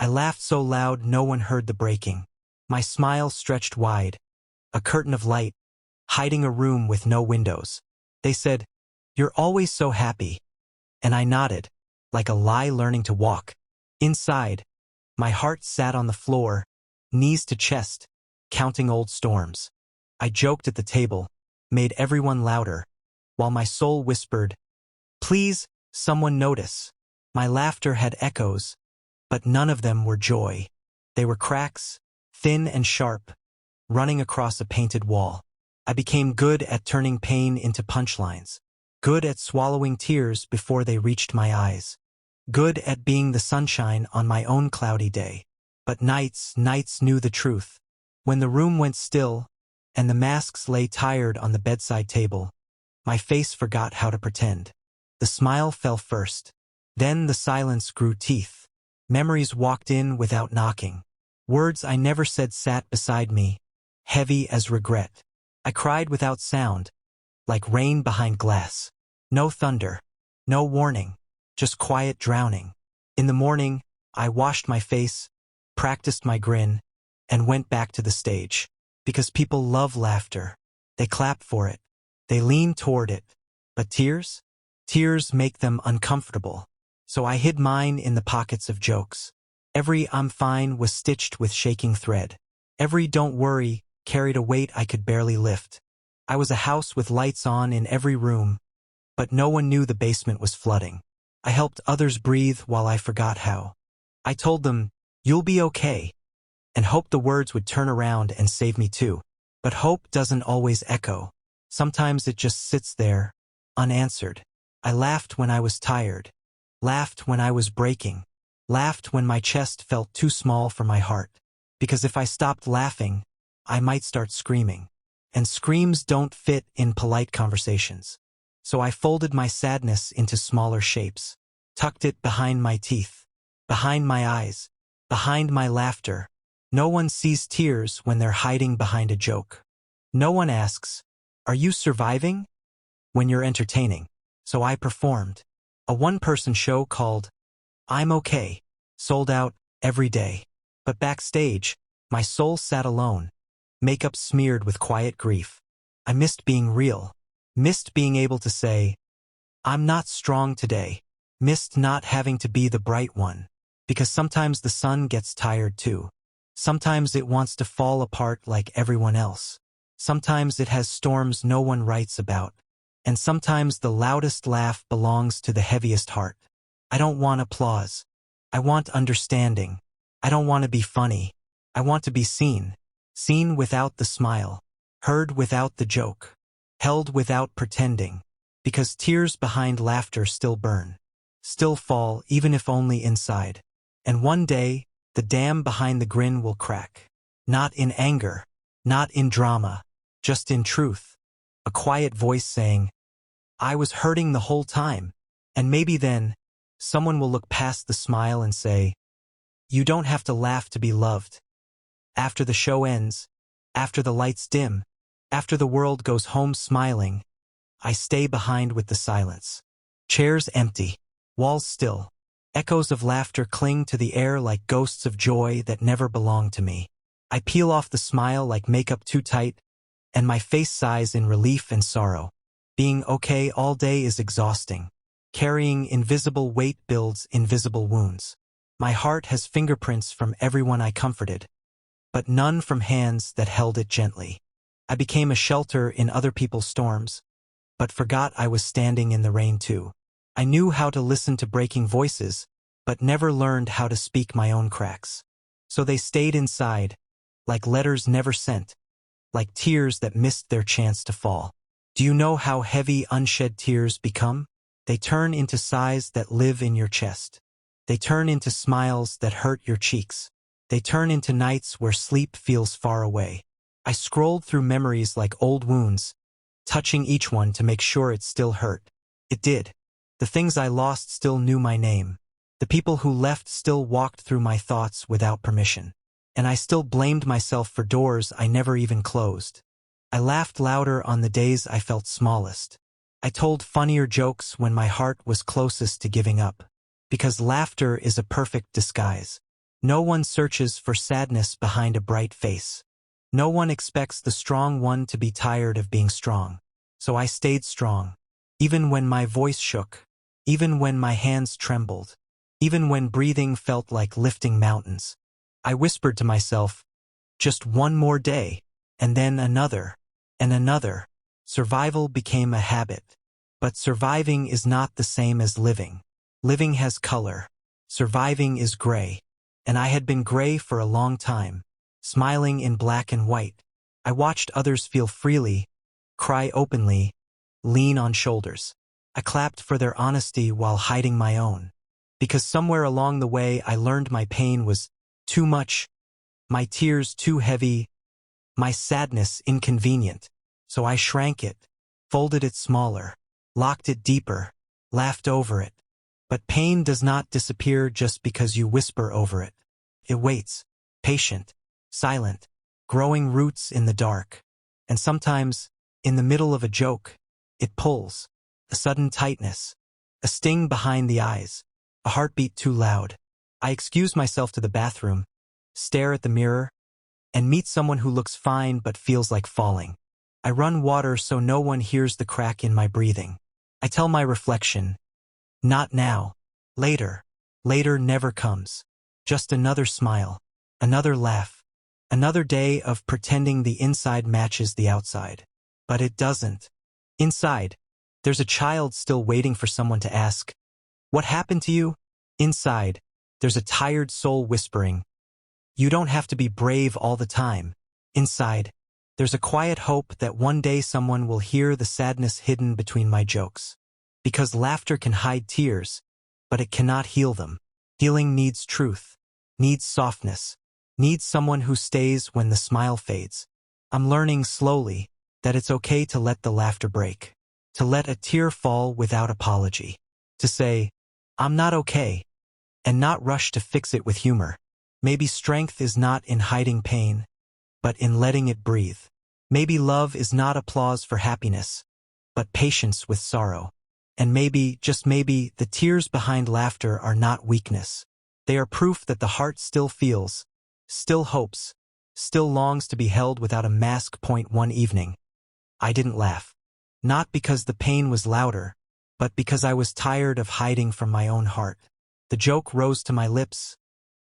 I laughed so loud no one heard the breaking. My smile stretched wide, a curtain of light, hiding a room with no windows. They said, "You're always so happy." And I nodded, like a lie learning to walk. Inside, my heart sat on the floor, knees to chest, counting old storms. I joked at the table, made everyone louder, while my soul whispered, "Please, someone notice." My laughter had echoes, but none of them were joy. They were cracks, thin and sharp, running across a painted wall. I became good at turning pain into punchlines, good at swallowing tears before they reached my eyes, good at being the sunshine on my own cloudy day. But nights knew the truth. When the room went still, and the masks lay tired on the bedside table, my face forgot how to pretend. The smile fell first. Then the silence grew teeth. Memories walked in without knocking. Words I never said sat beside me, heavy as regret. I cried without sound, like rain behind glass. No thunder, no warning, just quiet drowning. In the morning, I washed my face, practiced my grin, and went back to the stage. Because people love laughter. They clap for it. They lean toward it. But tears? Tears make them uncomfortable. So I hid mine in the pockets of jokes. Every "I'm fine" was stitched with shaking thread. Every "don't worry" carried a weight I could barely lift. I was a house with lights on in every room, but no one knew the basement was flooding. I helped others breathe while I forgot how. I told them, "You'll be okay," and hoped the words would turn around and save me too. But hope doesn't always echo. Sometimes it just sits there, unanswered. I laughed when I was tired. Laughed when I was breaking. Laughed when my chest felt too small for my heart. Because if I stopped laughing, I might start screaming. And screams don't fit in polite conversations. So I folded my sadness into smaller shapes. Tucked it behind my teeth. Behind my eyes. Behind my laughter. No one sees tears when they're hiding behind a joke. No one asks, "Are you surviving?" when you're entertaining. So I performed. A one-person show called "I'm Okay" sold out every day. But backstage, my soul sat alone, makeup smeared with quiet grief. I missed being real, missed being able to say, "I'm not strong today," missed not having to be the bright one. Because sometimes the sun gets tired too. Sometimes it wants to fall apart like everyone else. Sometimes it has storms no one writes about. And sometimes the loudest laugh belongs to the heaviest heart. I don't want applause. I want understanding. I don't want to be funny. I want to be seen. Seen without the smile. Heard without the joke. Held without pretending. Because tears behind laughter still burn. Still fall, even if only inside. And one day, the dam behind the grin will crack. Not in anger. Not in drama. Just in truth. A quiet voice saying, "I was hurting the whole time." And maybe then, someone will look past the smile and say, "You don't have to laugh to be loved." After the show ends, after the lights dim, after the world goes home smiling, I stay behind with the silence. Chairs empty, walls still. Echoes of laughter cling to the air like ghosts of joy that never belonged to me. I peel off the smile like makeup too tight, and my face sighs in relief and sorrow. Being okay all day is exhausting. Carrying invisible weight builds invisible wounds. My heart has fingerprints from everyone I comforted, but none from hands that held it gently. I became a shelter in other people's storms, but forgot I was standing in the rain too. I knew how to listen to breaking voices, but never learned how to speak my own cracks. So they stayed inside, like letters never sent, like tears that missed their chance to fall. Do you know how heavy unshed tears become? They turn into sighs that live in your chest. They turn into smiles that hurt your cheeks. They turn into nights where sleep feels far away. I scrolled through memories like old wounds, touching each one to make sure it still hurt. It did. The things I lost still knew my name. The people who left still walked through my thoughts without permission. And I still blamed myself for doors I never even closed. I laughed louder on the days I felt smallest. I told funnier jokes when my heart was closest to giving up. Because laughter is a perfect disguise. No one searches for sadness behind a bright face. No one expects the strong one to be tired of being strong. So I stayed strong. Even when my voice shook. Even when my hands trembled. Even when breathing felt like lifting mountains. I whispered to myself, just one more day, and then another, and another. Survival became a habit. But surviving is not the same as living. Living has color. Surviving is gray. And I had been gray for a long time, smiling in black and white. I watched others feel freely, cry openly, lean on shoulders. I clapped for their honesty while hiding my own. Because somewhere along the way I learned my pain was too much, my tears too heavy, my sadness inconvenient. So I shrank it, folded it smaller, locked it deeper, laughed over it. But pain does not disappear just because you whisper over it. It waits, patient, silent, growing roots in the dark. And sometimes, in the middle of a joke, it pulls. A sudden tightness, a sting behind the eyes, a heartbeat too loud. I excuse myself to the bathroom, stare at the mirror, and meet someone who looks fine but feels like falling. I run water so no one hears the crack in my breathing. I tell my reflection, not now, later. Later never comes. Just another smile, another laugh, another day of pretending the inside matches the outside. But it doesn't. Inside, there's a child still waiting for someone to ask, what happened to you? Inside, there's a tired soul whispering, you don't have to be brave all the time. Inside, there's a quiet hope that one day someone will hear the sadness hidden between my jokes. Because laughter can hide tears, but it cannot heal them. Healing needs truth, needs softness, needs someone who stays when the smile fades. I'm learning slowly that it's okay to let the laughter break, to let a tear fall without apology, to say, I'm not okay, and not rush to fix it with humor. Maybe strength is not in hiding pain, but in letting it breathe. Maybe love is not applause for happiness, but patience with sorrow. And maybe, just maybe, the tears behind laughter are not weakness. They are proof that the heart still feels, still hopes, still longs to be held without a mask. One evening, I didn't laugh. Not because the pain was louder, but because I was tired of hiding from my own heart. The joke rose to my lips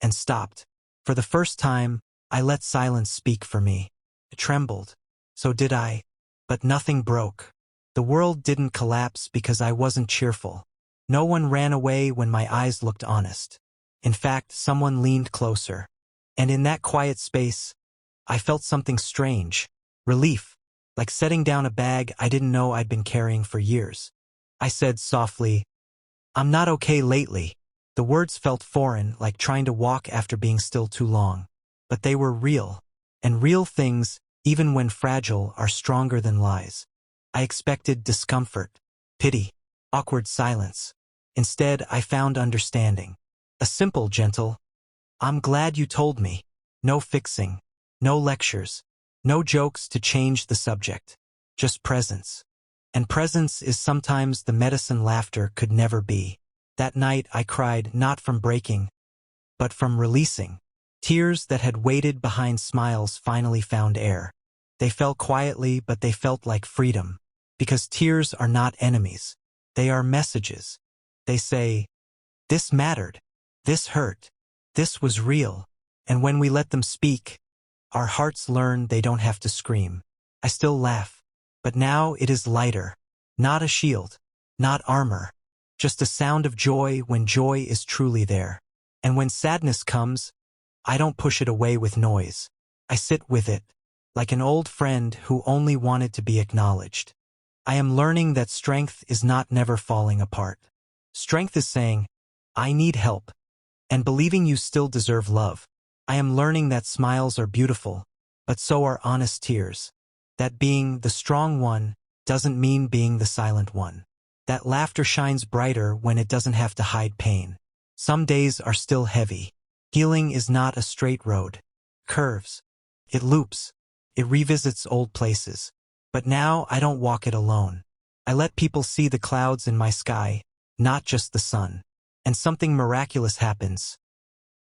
and stopped. For the first time, I let silence speak for me. It trembled. So did I. But nothing broke. The world didn't collapse because I wasn't cheerful. No one ran away when my eyes looked honest. In fact, someone leaned closer. And in that quiet space, I felt something strange. Relief. Like setting down a bag I didn't know I'd been carrying for years. I said softly, I'm not okay lately. The words felt foreign, like trying to walk after being still too long. But they were real. And real things, even when fragile, are stronger than lies. I expected discomfort, pity, awkward silence. Instead, I found understanding. A simple, gentle, I'm glad you told me. No fixing, no lectures, no jokes to change the subject. Just presence. And presence is sometimes the medicine laughter could never be. That night I cried not from breaking, but from releasing. Tears that had waited behind smiles finally found air. They fell quietly, but they felt like freedom. Because tears are not enemies. They are messages. They say, this mattered. This hurt. This was real. And when we let them speak, our hearts learn they don't have to scream. I still laugh. But now it is lighter. Not a shield. Not armor. Just a sound of joy when joy is truly there. And when sadness comes, I don't push it away with noise. I sit with it, like an old friend who only wanted to be acknowledged. I am learning that strength is not never falling apart. Strength is saying, I need help, and believing you still deserve love. I am learning that smiles are beautiful, but so are honest tears. That being the strong one doesn't mean being the silent one. That laughter shines brighter when it doesn't have to hide pain. Some days are still heavy. Healing is not a straight road. Curves. It loops. It revisits old places. But now I don't walk it alone. I let people see the clouds in my sky, not just the sun. And something miraculous happens.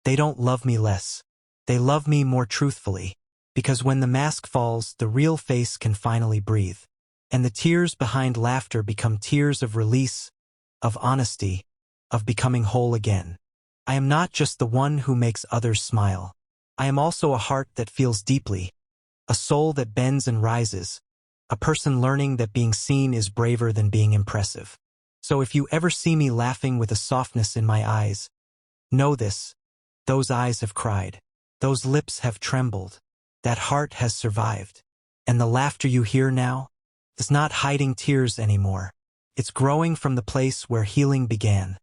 They don't love me less. They love me more truthfully. Because when the mask falls, the real face can finally breathe. And the tears behind laughter become tears of release, of honesty, of becoming whole again. I am not just the one who makes others smile. I am also a heart that feels deeply, a soul that bends and rises, a person learning that being seen is braver than being impressive. So if you ever see me laughing with a softness in my eyes, know this: those eyes have cried, those lips have trembled, that heart has survived. And the laughter you hear now is not hiding tears anymore. It's growing from the place where healing began.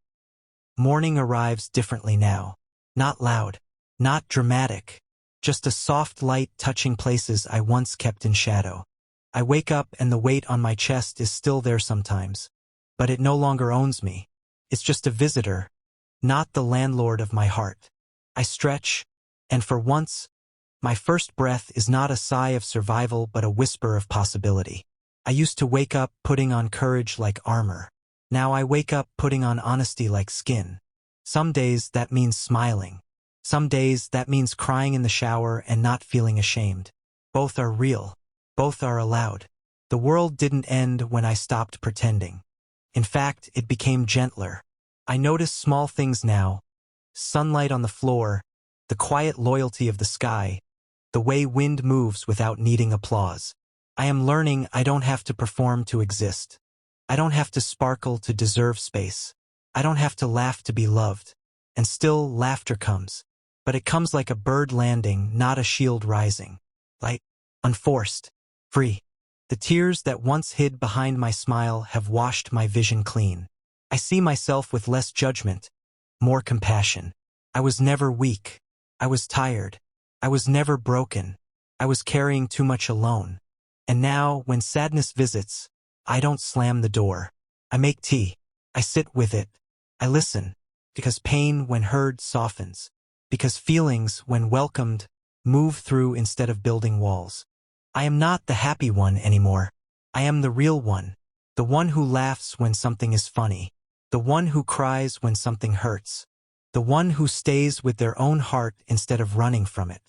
Morning arrives differently now. Not loud, not dramatic, just a soft light touching places I once kept in shadow. I wake up and the weight on my chest is still there sometimes, but it no longer owns me. It's just a visitor, not the landlord of my heart. I stretch, and for once, my first breath is not a sigh of survival but a whisper of possibility. I used to wake up putting on courage like armor. Now I wake up putting on honesty like skin. Some days that means smiling. Some days that means crying in the shower and not feeling ashamed. Both are real. Both are allowed. The world didn't end when I stopped pretending. In fact, it became gentler. I notice small things now: sunlight on the floor, the quiet loyalty of the sky, the way wind moves without needing applause. I am learning I don't have to perform to exist. I don't have to sparkle to deserve space. I don't have to laugh to be loved. And still, laughter comes. But it comes like a bird landing, not a shield rising. Light, unforced, free. The tears that once hid behind my smile have washed my vision clean. I see myself with less judgment, more compassion. I was never weak. I was tired. I was never broken. I was carrying too much alone. And now, when sadness visits, I don't slam the door. I make tea. I sit with it. I listen. Because pain, when heard, softens. Because feelings, when welcomed, move through instead of building walls. I am not the happy one anymore. I am the real one. The one who laughs when something is funny. The one who cries when something hurts. The one who stays with their own heart instead of running from it.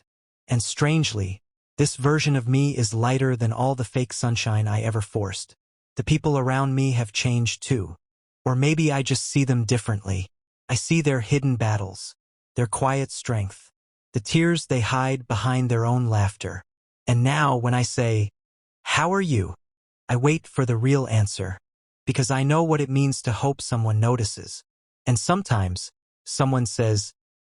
And strangely, this version of me is lighter than all the fake sunshine I ever forced. The people around me have changed too. Or maybe I just see them differently. I see their hidden battles, their quiet strength, the tears they hide behind their own laughter. And now when I say, "How are you?" I wait for the real answer, because I know what it means to hope someone notices. And sometimes, someone says,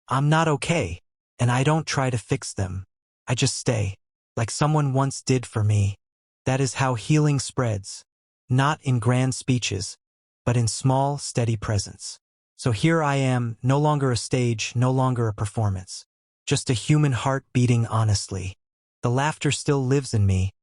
"I'm not okay," and I don't try to fix them. I just stay, like someone once did for me. That is how healing spreads, not in grand speeches, but in small, steady presence. So here I am, no longer a stage, no longer a performance. Just a human heart beating honestly. The laughter still lives in me,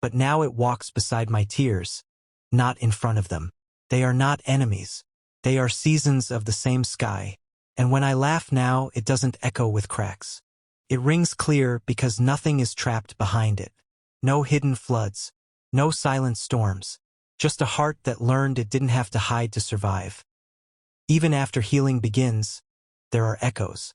but now it walks beside my tears, not in front of them. They are not enemies. They are seasons of the same sky. And when I laugh now, it doesn't echo with cracks. It rings clear because nothing is trapped behind it. No hidden floods. No silent storms. Just a heart that learned it didn't have to hide to survive. Even after healing begins, there are echoes.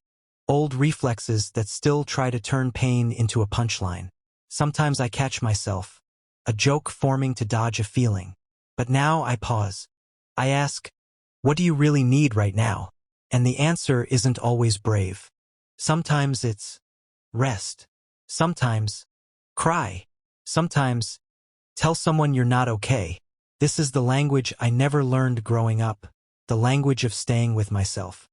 Old reflexes that still try to turn pain into a punchline. Sometimes I catch myself, a joke forming to dodge a feeling. But now I pause. I ask, what do you really need right now? And the answer isn't always brave. Sometimes it's rest. Sometimes cry. Sometimes tell someone you're not okay. This is the language I never learned growing up, the language of staying with myself.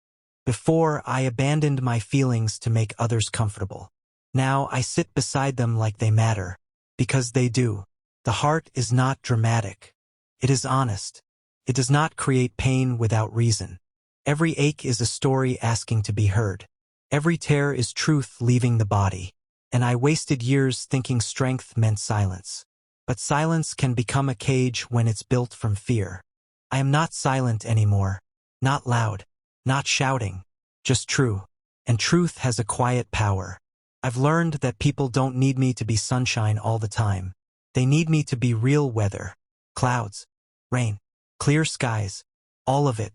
Before, I abandoned my feelings to make others comfortable. Now I sit beside them like they matter, because they do. The heart is not dramatic. It is honest. It does not create pain without reason. Every ache is a story asking to be heard. Every tear is truth leaving the body. And I wasted years thinking strength meant silence. But silence can become a cage when it's built from fear. I am not silent anymore. Not loud. Not shouting. Just true. And truth has a quiet power. I've learned that people don't need me to be sunshine all the time. They need me to be real weather. Clouds. Rain. Clear skies. All of it.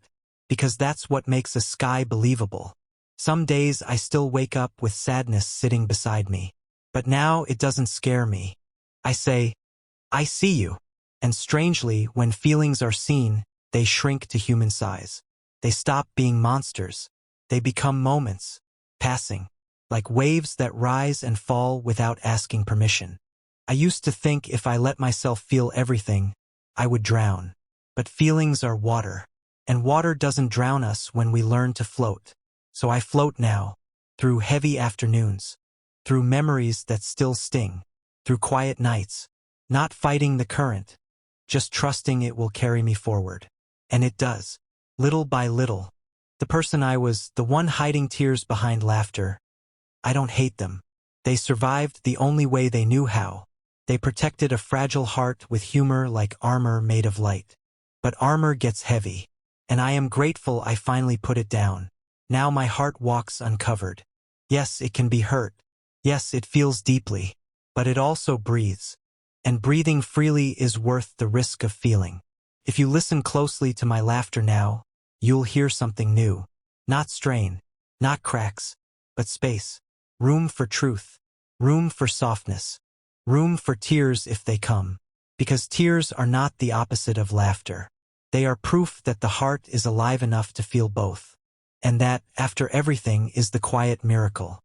Because that's what makes a sky believable. Some days I still wake up with sadness sitting beside me. But now it doesn't scare me. I say, I see you. And strangely, when feelings are seen, they shrink to human size. They stop being monsters. They become moments, passing, like waves that rise and fall without asking permission. I used to think if I let myself feel everything, I would drown. But feelings are water, and water doesn't drown us when we learn to float. So I float now, through heavy afternoons, through memories that still sting, through quiet nights, not fighting the current, just trusting it will carry me forward. And it does, little by little. The person I was, the one hiding tears behind laughter, I don't hate them. They survived the only way they knew how. They protected a fragile heart with humor like armor made of light. But armor gets heavy, and I am grateful I finally put it down. Now my heart walks uncovered. Yes, it can be hurt. Yes, it feels deeply. But it also breathes. And breathing freely is worth the risk of feeling. If you listen closely to my laughter now, you'll hear something new. Not strain, not cracks, but space. Room for truth. Room for softness. Room for tears if they come. Because tears are not the opposite of laughter. They are proof that the heart is alive enough to feel both. And that, after everything, is the quiet miracle.